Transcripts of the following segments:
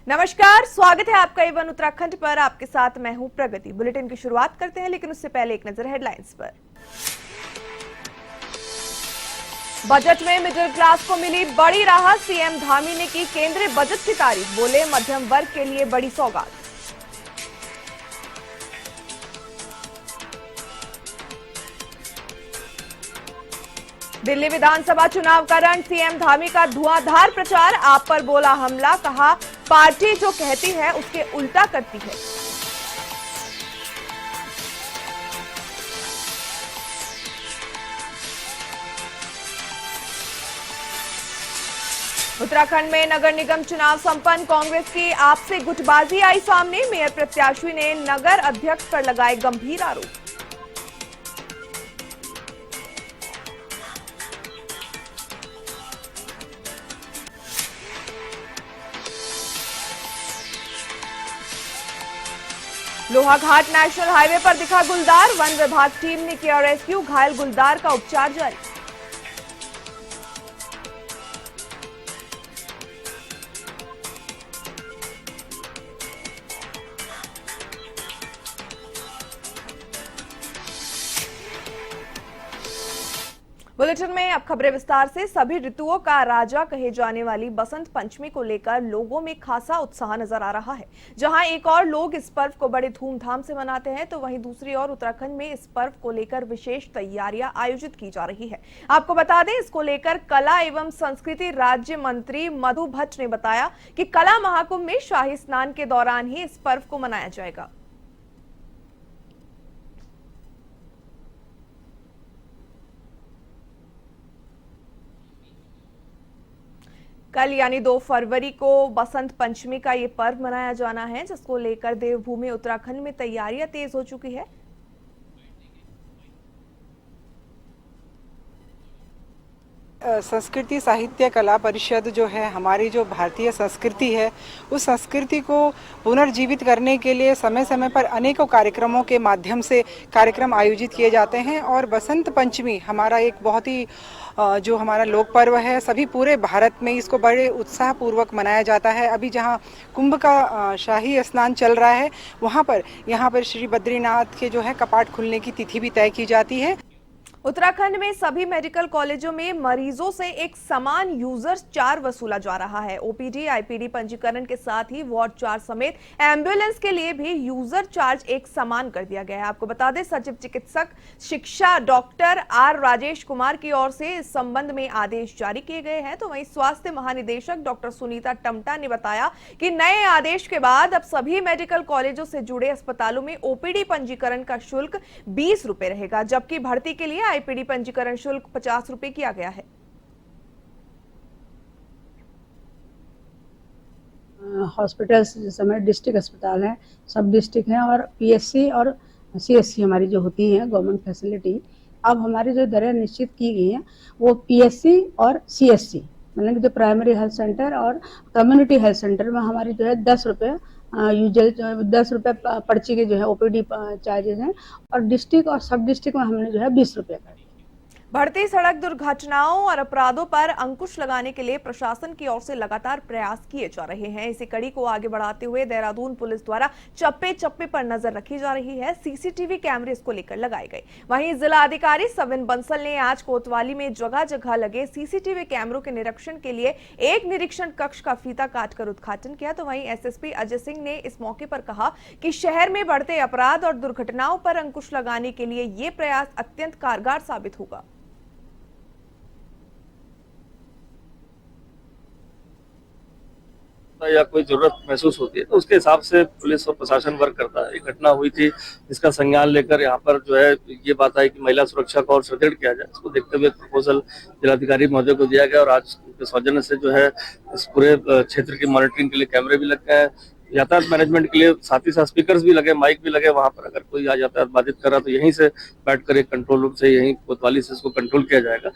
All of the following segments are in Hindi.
नमस्कार, स्वागत है आपका A1 उत्तराखंड पर। आपके साथ मैं हूं प्रगति। बुलेटिन की शुरुआत करते हैं, लेकिन उससे पहले एक नजर हेडलाइंस पर। बजट में मिडिल क्लास को मिली बड़ी राहत। सीएम धामी ने की केंद्रीय बजट की तारीफ, बोले मध्यम वर्ग के लिए बड़ी सौगात। दिल्ली विधानसभा चुनाव का रण, सीएम धामी का धुआंधार प्रचार। आप पर बोला हमला, कहा पार्टी जो कहती है उसके उल्टा करती है। उत्तराखंड में नगर निगम चुनाव संपन्न, कांग्रेस की आपसे गुटबाजी आई सामने। मेयर प्रत्याशी ने नगर अध्यक्ष पर लगाए गंभीर आरोप। लोहाघाट नेशनल हाईवे पर दिखा गुलदार, वन विभाग टीम ने किया रेस्क्यू। घायल गुलदार का उपचार जारी। बुलेटिन में अब खबरें विस्तार से। सभी ऋतुओं का राजा कहे जाने वाली बसंत पंचमी को लेकर लोगों में खासा उत्साह नजर आ रहा है। जहां एक और लोग इस पर्व को बड़े धूमधाम से मनाते हैं, तो वहीं दूसरी ओर उत्तराखंड में इस पर्व को लेकर विशेष तैयारियां आयोजित की जा रही है। आपको बता दें, इसको लेकर कला एवं संस्कृति राज्य मंत्री मधु भट्ट ने बताया कि कला महाकुंभ में शाही स्नान के दौरान ही इस पर्व को मनाया जाएगा। कल यानी 2 फरवरी को बसंत पंचमी का ये पर्व मनाया जाना है, जिसको लेकर देवभूमि उत्तराखंड में तैयारियां तेज हो चुकी है। संस्कृति साहित्य कला परिषद जो है, हमारी जो भारतीय संस्कृति है, उस संस्कृति को पुनर्जीवित करने के लिए समय समय पर अनेकों कार्यक्रमों के माध्यम से कार्यक्रम आयोजित किए जाते हैं। और बसंत पंचमी हमारा एक बहुत ही जो हमारा लोक पर्व है, सभी पूरे भारत में इसको बड़े उत्साहपूर्वक मनाया जाता है। अभी जहां कुंभ का शाही स्नान चल रहा है, यहाँ पर श्री बद्रीनाथ के जो है कपाट खुलने की तिथि भी तय की जाती है। उत्तराखंड में सभी मेडिकल कॉलेजों में मरीजों से एक समान यूजर चार्ज वसूला जा रहा है। ओपीडी आईपीडी पंजीकरण के साथ ही वार्ड चार्ज समेत एम्बुलेंस के लिए भी यूजर चार्ज एक समान कर दिया गया है। आपको बता दें, सचिव चिकित्सक शिक्षा डॉक्टर आर राजेश कुमार की ओर से इस संबंध में आदेश जारी किए गए हैं। तो वहीं स्वास्थ्य महानिदेशक डॉक्टर सुनीता टमटा ने बताया कि नए आदेश के बाद अब सभी मेडिकल कॉलेजों से जुड़े अस्पतालों में ओपीडी पंजीकरण का शुल्क 20 रुपए रहेगा, जबकि भर्ती के लिए आईपीडी पंजीकरण शुल्क 50 रुपए किया गया है। हॉस्पिटल्स जिस समय डिस्ट्रिक्ट अस्पताल है, सब डिस्ट्रिक्ट हैं, और पीएससी और सीएससी हमारी जो होती हैं गवर्नमेंट फैसिलिटी, अब हमारी जो दरें निश्चित की गई हैं वो पीएससी और सीएससी मतलब जो प्राइमरी हेल्थ सेंटर और कम्युनिटी हेल्थ सेंटर में हमारी जो है 10 रुपये यूजुअल 10 रुपये पर्ची के जो है ओपीडी चार्जेस हैं, और डिस्ट्रिक्ट और सब डिस्ट्रिक्ट में हमने जो है 20 रुपये कर दिया। बढ़ती सड़क दुर्घटनाओं और अपराधों पर अंकुश लगाने के लिए प्रशासन की ओर से लगातार प्रयास किए जा रहे हैं। इसी कड़ी को आगे बढ़ाते हुए देहरादून पुलिस द्वारा चप्पे चप्पे पर नजर रखी जा रही है। सीसीटीवी कैमरे इसको लेकर लगाए गए। वहीं जिला अधिकारी सविन बंसल ने आज कोतवाली में जगह जगह लगे सीसीटीवी कैमरों के निरीक्षण के लिए एक निरीक्षण कक्ष का फीता काटकर उद्घाटन किया। तो वहीं एसएसपी अजय सिंह ने इस मौके पर कहा कि शहर में बढ़ते अपराध और दुर्घटनाओं पर अंकुश लगाने के लिए ये प्रयास अत्यंत कारगर साबित होगा। या कोई जरूरत महसूस होती है तो उसके हिसाब से पुलिस और प्रशासन वर्क करता है। एक घटना हुई थी जिसका संज्ञान लेकर यहाँ पर जो है ये बात आई कि महिला सुरक्षा को और सुदृढ़ किया जाए। इसको देखते हुए प्रपोजल जिलाधिकारी महोदय को दिया गया और आज उनके सौजन्य से जो है इस पूरे क्षेत्र की मॉनिटरिंग के लिए कैमरे भी लग गए हैं। यातायात मैनेजमेंट के लिए साथ ही साथ स्पीकर्स भी लगे, माइक भी लगे। वहां पर अगर कोई यातायात बाधित कर रहा तो यहीं से बैठकर एक कंट्रोल रूम से यहीं कोतवाली से इसको कंट्रोल किया जाएगा।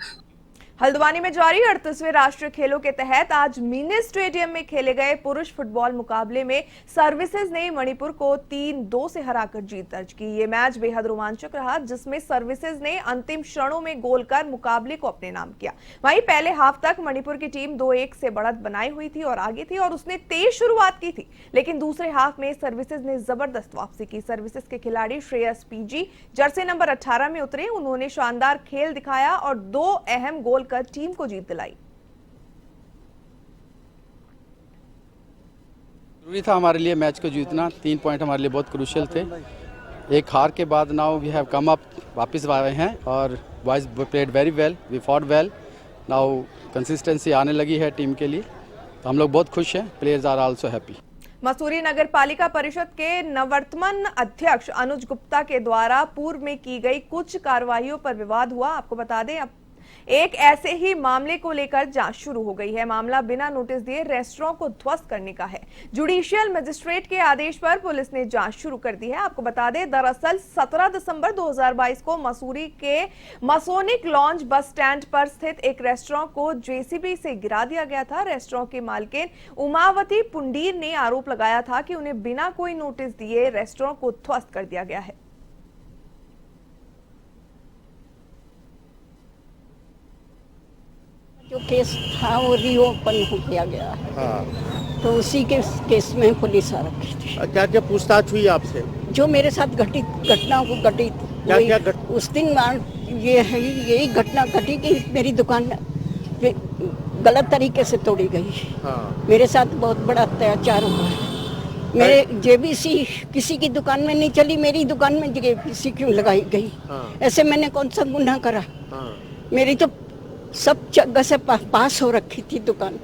हल्द्वानी में जारी 38वें राष्ट्रीय खेलों के तहत आज मिनी स्टेडियम में खेले गए पुरुष फुटबॉल मुकाबले में सर्विसेज ने मणिपुर को 3-2 से हराकर जीत दर्ज की। ये मैच बेहद रोमांचक रहा, जिसमें सर्विसेज ने अंतिम क्षणों में गोल कर मुकाबले को अपने नाम किया। वहीं पहले हाफ तक मणिपुर की टीम 2-1 से बढ़त बनाई हुई थी और आगे थी और उसने तेज शुरुआत की थी, लेकिन दूसरे हाफ में सर्विसेज ने जबरदस्त वापसी की। सर्विसेज के खिलाड़ी श्रेयस पीजी जर्सी नंबर 18 में उतरे। उन्होंने शानदार खेल दिखाया और 2 अहम गोल कर टीम को जीत दिलाई। जरूरी था हमारे लिए मैच को जीतना। 3 पॉइंट हमारे लिए बहुत क्रूशियल थे। एक हार के बाद now we have come up, वापस आए हैं और boys played very well, we fought well. Now consistency आने लगी है टीम के लिए, तो हम लोग बहुत खुश हैं। Players are also happy. Mussoorie Nagar Palika Parishad के नववर्तमान अध्यक्ष अनुज गुप्ता के द्वारा पूर्व में की गई कुछ कार्रवाइयों पर विवाद हुआ। आपको बता दें, अब एक ऐसे ही मामले को लेकर जांच शुरू हो गई है। मामला बिना नोटिस दिए रेस्टोरेंट को ध्वस्त करने का है। जुडिशियल मजिस्ट्रेट के आदेश पर पुलिस ने जांच शुरू कर दी है। आपको बता दें, दरअसल 17 दिसंबर 2022 को मसूरी के मसोनिक लॉन्ज बस स्टैंड पर स्थित एक रेस्टोरेंट को जेसीबी से गिरा दिया गया था। रेस्टोरेंट की मालकिन उमावती पुंडीर ने आरोप लगाया था कि उन्हें बिना कोई नोटिस दिए रेस्टोरेंट को ध्वस्त कर दिया गया है। जो केस था वो रीओपन हो किया गया है। हाँ। तो उसी के केस में पुलिस आ रखी थी। क्या क्या पूछताछ हुई आपसे? जो मेरे साथ घटित घटना को घटित उस दिन ये है, यही घटना घटी कि मेरी दुकान गलत तरीके से तोड़ी गई। हाँ। मेरे साथ बहुत बड़ा अत्याचार हुआ है। मेरे जेबीसी किसी की दुकान में नहीं चली, मेरी दुकान में जेबीसी क्यों लगाई गई? हाँ। ऐसे मैंने कौन सा गुनाह करा? हाँ। मेरी तो सब जगह से पास हो रखी थी दुकान।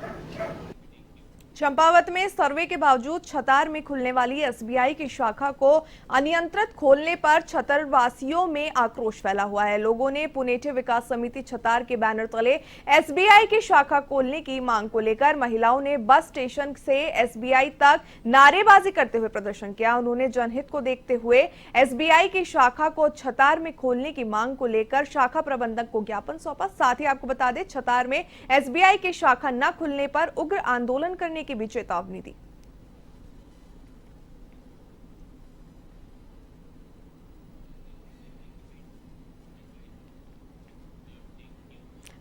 चंपावत में सर्वे के बावजूद छतार में खुलने वाली एसबीआई की शाखा को अनियंत्रित खोलने पर छतरवासियों में आक्रोश फैला हुआ है। लोगों ने पुनेठी विकास समिति छतार के बैनर तले एसबीआई की शाखा खोलने की मांग को लेकर महिलाओं ने बस स्टेशन से एसबीआई तक नारेबाजी करते हुए प्रदर्शन किया। उन्होंने जनहित को देखते हुए एसबीआई की शाखा को छतार में खोलने की मांग को लेकर शाखा प्रबंधक को ज्ञापन सौंपा। साथ ही आपको बता दें, छतार में एसबीआई की शाखा न खुलने पर उग्र आंदोलन करने की भी चेतावनी दी।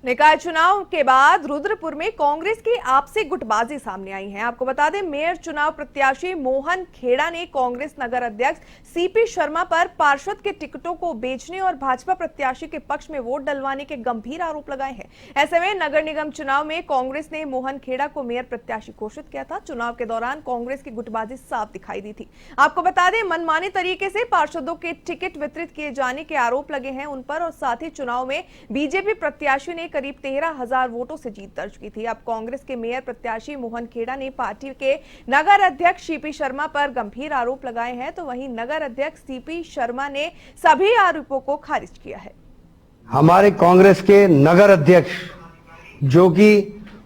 निकाय चुनाव के बाद रुद्रपुर में कांग्रेस की आपसी गुटबाजी सामने आई है। आपको बता दें, मेयर चुनाव प्रत्याशी मोहन खेड़ा ने कांग्रेस नगर अध्यक्ष सीपी शर्मा पर पार्षद के टिकटों को बेचने और भाजपा प्रत्याशी के पक्ष में वोट डलवाने के गंभीर आरोप लगाए हैं। ऐसे में नगर निगम चुनाव में कांग्रेस ने मोहन खेड़ा को मेयर प्रत्याशी घोषित किया था। चुनाव के दौरान कांग्रेस की गुटबाजी साफ दिखाई दी थी। आपको बता दें, मनमानी तरीके से पार्षदों के टिकट वितरित किए जाने के आरोप लगे हैं उन पर, और साथ ही चुनाव में बीजेपी प्रत्याशी ने करीब 13,000 वोटों से जीत दर्ज की थी। अब कांग्रेस के मेयर प्रत्याशी मोहन खेड़ा ने पार्टी के नगर अध्यक्ष सीपी शर्मा पर गंभीर आरोप लगाए हैं, तो वहीं नगर अध्यक्ष सीपी शर्मा ने सभी आरोपों को खारिज किया है। हमारे कांग्रेस के नगर अध्यक्ष जो कि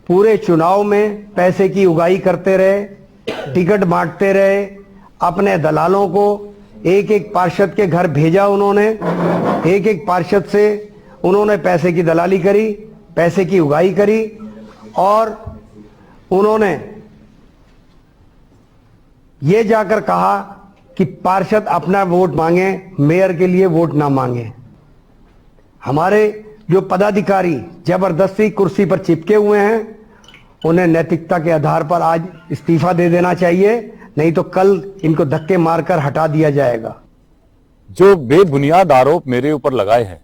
पूरे चुनाव में पैसे की उगाही करते रहे, टिकट बांटते रहे, अपने दलालों को एक एक पार्षद के घर भेजा, उन्होंने एक एक पार्षद से उन्होंने पैसे की दलाली करी, पैसे की उगाही करी और उन्होंने ये जाकर कहा कि पार्षद अपना वोट मांगे, मेयर के लिए वोट ना मांगे। हमारे जो पदाधिकारी जबरदस्ती कुर्सी पर चिपके हुए हैं, उन्हें नैतिकता के आधार पर आज इस्तीफा दे देना चाहिए, नहीं तो कल इनको धक्के मारकर हटा दिया जाएगा। जो बेबुनियाद आरोप मेरे ऊपर लगाए हैं,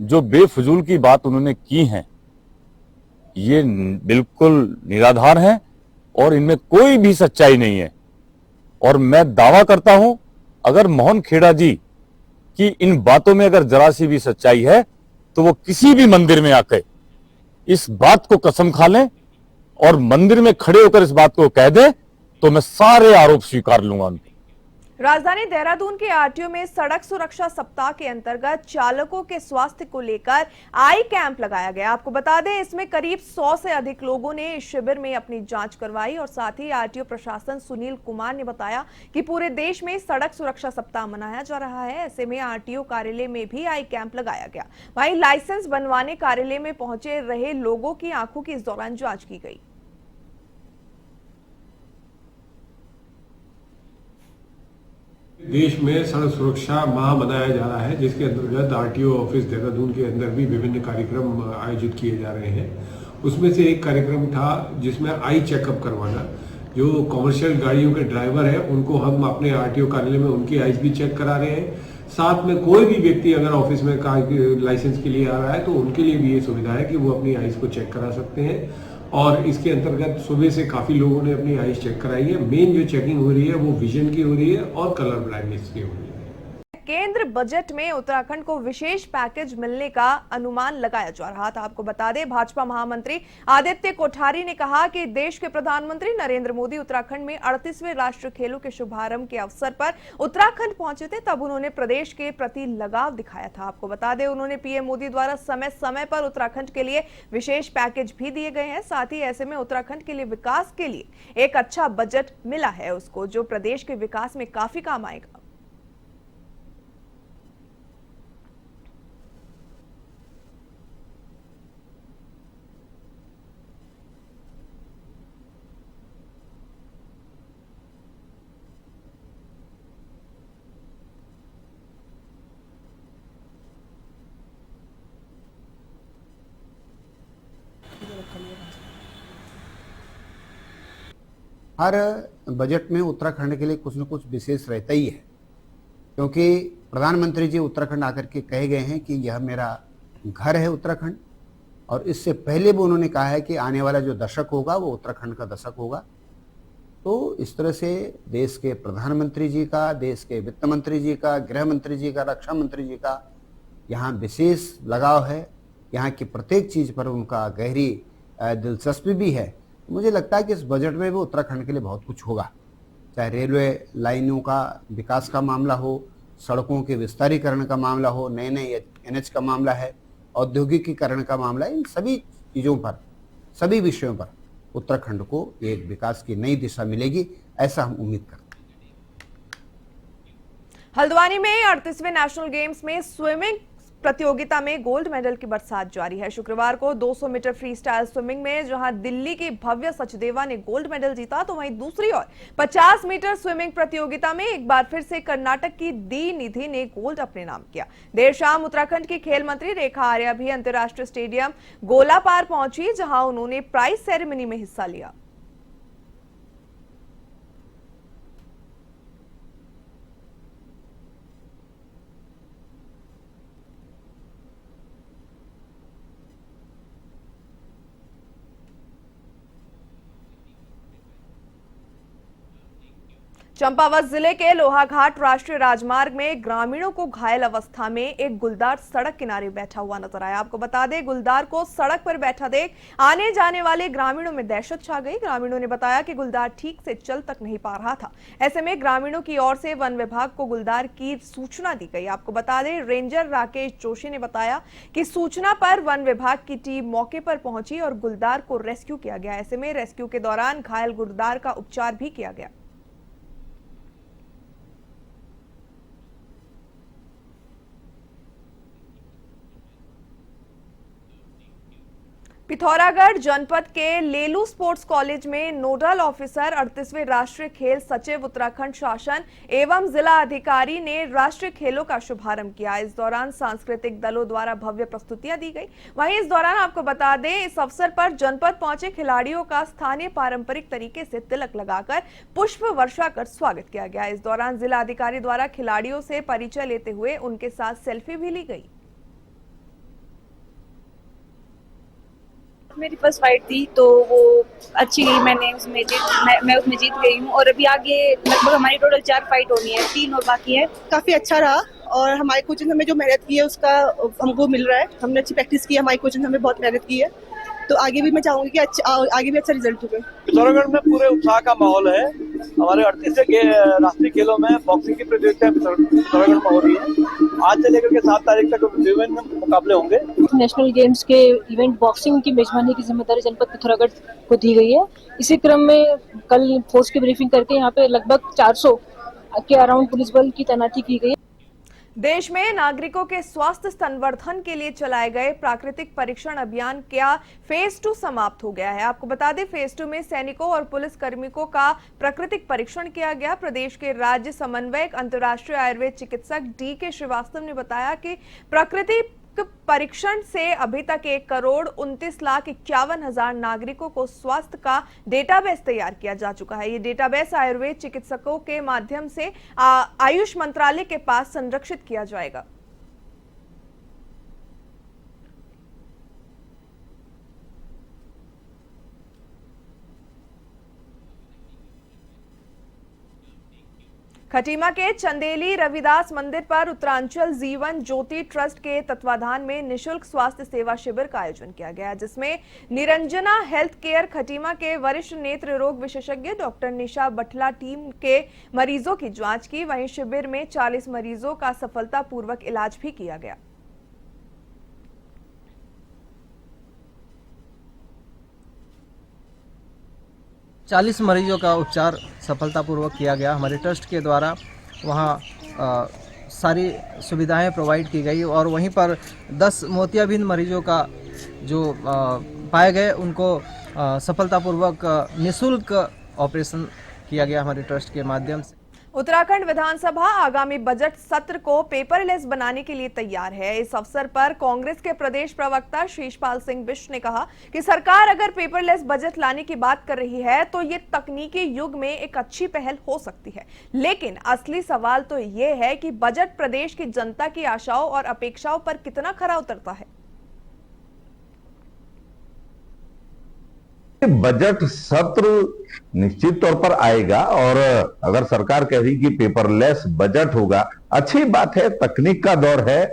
जो बेफजूल की बात उन्होंने की है, ये बिल्कुल निराधार हैं और इनमें कोई भी सच्चाई नहीं है। और मैं दावा करता हूं, अगर मोहन खेड़ा जी की इन बातों में अगर जरा सी भी सच्चाई है तो वो किसी भी मंदिर में आकर इस बात को कसम खा लें और मंदिर में खड़े होकर इस बात को कह दे, तो मैं सारे आरोप स्वीकार लूंगा उनके। राजधानी देहरादून के आरटीओ में सड़क सुरक्षा सप्ताह के अंतर्गत चालकों के स्वास्थ्य को लेकर आई कैंप लगाया गया। आपको बता दें, इसमें करीब 100 से अधिक लोगों ने इस शिविर में अपनी जांच करवाई और साथ ही आरटीओ प्रशासन सुनील कुमार ने बताया कि पूरे देश में सड़क सुरक्षा सप्ताह मनाया जा रहा है। ऐसे में आरटीओ कार्यालय में भी आई कैंप लगाया गया। वहीं लाइसेंस बनवाने कार्यालय में पहुंचे रहे लोगों की आंखों की इस दौरान जांच की गई। देश में सड़क सुरक्षा माह मनाया जा रहा है, जिसके अंतर्गत आरटीओ ऑफिस देहरादून के अंदर भी विभिन्न कार्यक्रम आयोजित किए जा रहे हैं। उसमें से एक कार्यक्रम था जिसमें आई चेकअप करवाना। जो कमर्शियल गाड़ियों के ड्राइवर हैं उनको हम अपने आरटीओ कार्यालय में उनकी आईज भी चेक करा रहे हैं। साथ में कोई भी व्यक्ति अगर ऑफिस में लाइसेंस के लिए आ रहा है तो उनके लिए भी ये सुविधा है कि वो अपनी आईज को चेक करा सकते हैं। और इसके अंतर्गत सुबह से काफी लोगों ने अपनी आईज चेक कराई है। मेन जो चेकिंग हो रही है वो विजन की हो रही है और कलर ब्लाइंडनेस की हो रही है। केंद्र बजट में उत्तराखंड को विशेष पैकेज मिलने का अनुमान लगाया जा रहा था। आपको बता दें, भाजपा महामंत्री आदित्य कोठारी ने कहा कि देश के प्रधानमंत्री नरेंद्र मोदी उत्तराखंड में 38वें राष्ट्रीय खेलों के शुभारंभ के अवसर पर उत्तराखंड पहुंचे थे, तब उन्होंने प्रदेश के प्रति लगाव दिखाया था। आपको बता दें, उन्होंने पीएम मोदी द्वारा समय समय पर उत्तराखंड के लिए विशेष पैकेज भी दिए गए हैं। साथ ही ऐसे में उत्तराखंड के लिए विकास के लिए एक अच्छा बजट मिला है उसको, जो प्रदेश के विकास में काफी काम आएगा। हर बजट में उत्तराखंड के लिए कुछ न कुछ विशेष रहता ही है, क्योंकि प्रधानमंत्री जी उत्तराखंड आकर के कहे गए हैं कि यह मेरा घर है उत्तराखंड। और इससे पहले भी उन्होंने कहा है कि आने वाला जो दशक होगा वो उत्तराखंड का दशक होगा। तो इस तरह से देश के प्रधानमंत्री जी का, देश के वित्त मंत्री जी का, गृह मंत्री जी का, रक्षा मंत्री जी का यहाँ विशेष लगाव है। यहाँ की प्रत्येक चीज़ पर उनका गहरी दिलचस्पी भी है। मुझे लगता है कि इस बजट में भी उत्तराखंड के लिए बहुत कुछ होगा, चाहे रेलवे लाइनों का विकास का मामला हो, सड़कों के विस्तारीकरण का मामला हो, नए नए एनएच का मामला है, औद्योगिकीकरण का मामला है। इन सभी चीज़ों पर, सभी विषयों पर उत्तराखंड को एक विकास की नई दिशा मिलेगी, ऐसा हम उम्मीद करते हैं। हल्द्वानी में 38वें नेशनल गेम्स में स्विमिंग प्रतियोगिता में गोल्ड मेडल की बरसात जारी है। शुक्रवार को 200 मीटर फ्री स्टाइल स्विमिंग में जहां दिल्ली की भव्य सचदेवा ने गोल्ड मेडल जीता, तो वहीं दूसरी ओर 50 मीटर स्विमिंग प्रतियोगिता में एक बार फिर से कर्नाटक की डी निधि ने गोल्ड अपने नाम किया। देर शाम उत्तराखंड की खेल मंत्री रेखा आर्या भी अंतर्राष्ट्रीय स्टेडियम गोलापार पहुंची, जहां उन्होंने प्राइज सेरेमनी में हिस्सा लिया। चंपावत जिले के लोहाघाट राष्ट्रीय राजमार्ग में ग्रामीणों को घायल अवस्था में एक गुलदार सड़क किनारे बैठा हुआ नजर आया। आपको बता दें, गुलदार को सड़क पर बैठा देख आने जाने वाले ग्रामीणों में दहशत छा गई। ग्रामीणों ने बताया कि गुलदार ठीक से चल तक नहीं पा रहा था। ऐसे में ग्रामीणों की ओर से वन विभाग को गुलदार की सूचना दी गई। आपको बता दें, रेंजर राकेश जोशी ने बताया कि सूचना पर वन विभाग की टीम मौके पर पहुंची और गुलदार को रेस्क्यू किया गया। ऐसे में रेस्क्यू के दौरान घायल गुलदार का उपचार भी किया गया। पिथौरागढ़ जनपद के लेलू स्पोर्ट्स कॉलेज में नोडल ऑफिसर 38वें राष्ट्रीय खेल सचिव उत्तराखंड शासन एवं जिला अधिकारी ने राष्ट्रीय खेलों का शुभारंभ किया। इस दौरान सांस्कृतिक दलों द्वारा भव्य प्रस्तुतियां दी गई। वहीं इस दौरान आपको बता दें, इस अवसर पर जनपद पहुंचे खिलाड़ियों का स्थानीय पारंपरिक तरीके से तिलक लगाकर पुष्प वर्षा कर स्वागत किया गया। इस दौरान जिला अधिकारी द्वारा खिलाड़ियों से परिचय लेते हुए उनके साथ सेल्फी भी ली गई। मेरी फर्स्ट फाइट थी तो वो अच्छी गई, मैं उसमें जीत गई हूँ। और अभी आगे लगभग हमारी टोटल 4 फाइट होनी है, 3 और बाकी है। काफी अच्छा रहा और हमारे कोचिंग हमें जो मेहनत की है उसका हमको मिल रहा है। हमने अच्छी प्रैक्टिस की है, हमारी कोचिंग हमें बहुत मेहनत की है, तो आगे भी मैं चाहूंगी कि आगे भी अच्छा रिजल्ट होगा। पिथौरागढ़ में पूरे उत्साह का माहौल है हमारे 38वें राष्ट्रीय खेलों में बॉक्सिंग की प्रतियोगिता पिथौरागढ़ में हो रही है। आज से लेकर के 7 तारीख तक विभिन्न मुकाबले होंगे। नेशनल गेम्स के इवेंट बॉक्सिंग की मेजबानी की जिम्मेदारी जनपद पिथौरागढ़ को दी गई है। इसी क्रम में कल फोर्स की ब्रीफिंग करके यहाँ पे लगभग 400 के अराउंड पुलिस बल की तैनाती की गई है। देश में नागरिकों के स्वास्थ्य संवर्धन के लिए चलाए गए प्राकृतिक परीक्षण अभियान का फेज 2 समाप्त हो गया है। आपको बता दें, फेज 2 में सैनिकों और पुलिस कार्मिकों का प्राकृतिक परीक्षण किया गया। प्रदेश के राज्य समन्वयक अंतर्राष्ट्रीय आयुर्वेद चिकित्सक डी.के. श्रीवास्तव ने बताया कि प्राकृतिक परीक्षण से अभी तक 1,29,51,000 नागरिकों को स्वास्थ्य का डेटाबेस तैयार किया जा चुका है। ये डेटाबेस आयुर्वेद चिकित्सकों के माध्यम से आयुष मंत्रालय के पास संरक्षित किया जाएगा। खटीमा के चंदेली रविदास मंदिर पर उत्तरांचल जीवन ज्योति ट्रस्ट के तत्वाधान में निशुल्क स्वास्थ्य सेवा शिविर का आयोजन किया गया, जिसमें निरंजना हेल्थ केयर खटीमा के वरिष्ठ नेत्र रोग विशेषज्ञ डॉक्टर निशा बठला टीम के मरीजों की जांच की। वहीं शिविर में 40 मरीजों का सफलतापूर्वक इलाज भी किया गया। चालीस मरीजों का उपचार सफलतापूर्वक किया गया। हमारे ट्रस्ट के द्वारा वहाँ सारी सुविधाएं प्रोवाइड की गई और वहीं पर 10 मोतियाबिंद मरीजों का जो पाए गए उनको सफलतापूर्वक निःशुल्क ऑपरेशन किया गया हमारे ट्रस्ट के माध्यम से। उत्तराखंड विधानसभा आगामी बजट सत्र को पेपरलेस बनाने के लिए तैयार है। इस अवसर पर कांग्रेस के प्रदेश प्रवक्ता शीशपाल सिंह बिष्ट ने कहा कि सरकार अगर पेपरलेस बजट लाने की बात कर रही है तो ये तकनीकी युग में एक अच्छी पहल हो सकती है, लेकिन असली सवाल तो ये है कि बजट प्रदेश की जनता की आशाओं और अपेक्षाओं पर कितना खरा उतरता है। बजट सत्र निश्चित तौर पर आएगा और अगर सरकार कह रही कि पेपरलेस बजट होगा, अच्छी बात है, तकनीक का दौर है,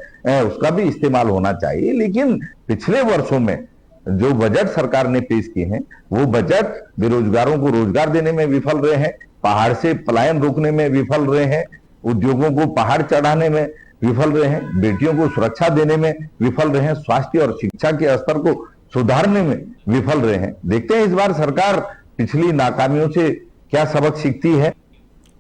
उसका भी इस्तेमाल होना चाहिए। लेकिन पिछले वर्षों में जो बजट सरकार ने पेश किए हैं वो बजट बेरोजगारों को रोजगार देने में विफल रहे हैं, पहाड़ से पलायन रोकने में विफल रहे हैं, उद्योगों को पहाड़ चढ़ाने में विफल रहे हैं, बेटियों को सुरक्षा देने में विफल रहे हैं, स्वास्थ्य और शिक्षा के स्तर को सुधारने में विफल रहे हैं। देखते हैं इस बार सरकार पिछली नाकामियों से क्या सबक सीखती है।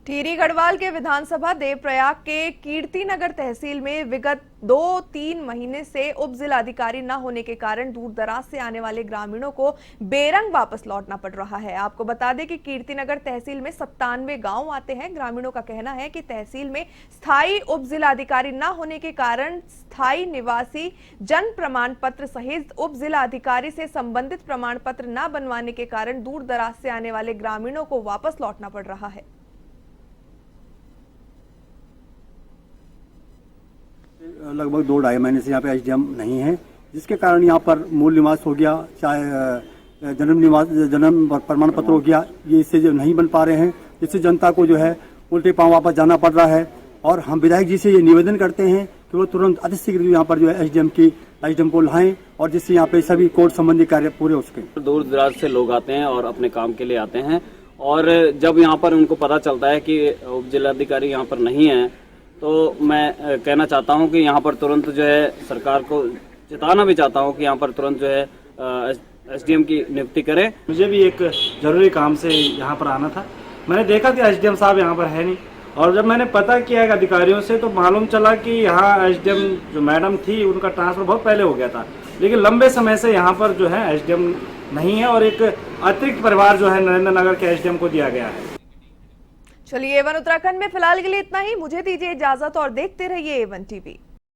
टिहरी गढ़वाल के विधानसभा देवप्रयाग के कीर्तिनगर तहसील में विगत 2-3 महीने से उप जिलाधिकारी न होने के कारण दूर दराज से आने वाले ग्रामीणों को बेरंग वापस लौटना पड़ रहा है। आपको बता दें कि कीर्तिनगर तहसील में 97 गांव आते हैं। ग्रामीणों का कहना है कि तहसील में स्थायी उप जिलाधिकारी न होने के कारण स्थायी निवासी जन्म प्रमाण पत्र सहित उप जिलाधिकारी से संबंधित प्रमाण पत्र न बनवाने के कारण दूर दराज से आने वाले ग्रामीणों को वापस लौटना पड़ रहा है। लगभग 2-2.5 महीने से यहाँ पे एसडीएम नहीं है, जिसके कारण यहाँ पर मूल निवास हो गया, चाहे जन्म प्रमाण पत्र हो गया, ये इससे जो नहीं बन पा रहे हैं, जिससे जनता को जो है उल्टे पांव वापस जाना पड़ रहा है। और हम विधायक जी से ये निवेदन करते हैं कि वो तुरंत अतिशीघ्र यहाँ पर जो है एसडीएम को लाएं और जिससे यहाँ पे सभी कोर्ट संबंधी कार्य पूरे हो सके। दूर दराज से लोग आते हैं और अपने काम के लिए आते हैं और जब यहाँ पर उनको पता चलता है कि उप जिलाधिकारी यहाँ पर नहीं है तो मैं कहना चाहता हूं कि यहाँ पर तुरंत जो है सरकार को चेताना भी चाहता हूं कि यहाँ पर तुरंत जो है एसडीएम की नियुक्ति करें। मुझे भी एक जरूरी काम से यहाँ पर आना था। मैंने देखा कि एसडीएम साहब यहाँ पर है नहीं और जब मैंने पता किया अधिकारियों से तो मालूम चला कि यहाँ एसडीएम जो मैडम थी उनका ट्रांसफर बहुत पहले हो गया था, लेकिन लंबे समय से यहाँ पर जो है एसडीएम नहीं है और एक अतिरिक्त परिवार जो है नरेंद्र नगर के एसडीएम को दिया गया है। चलिए A1 उत्तराखंड में फिलहाल के लिए इतना ही। मुझे दीजिए इजाजत और देखते रहिए A1 टीवी।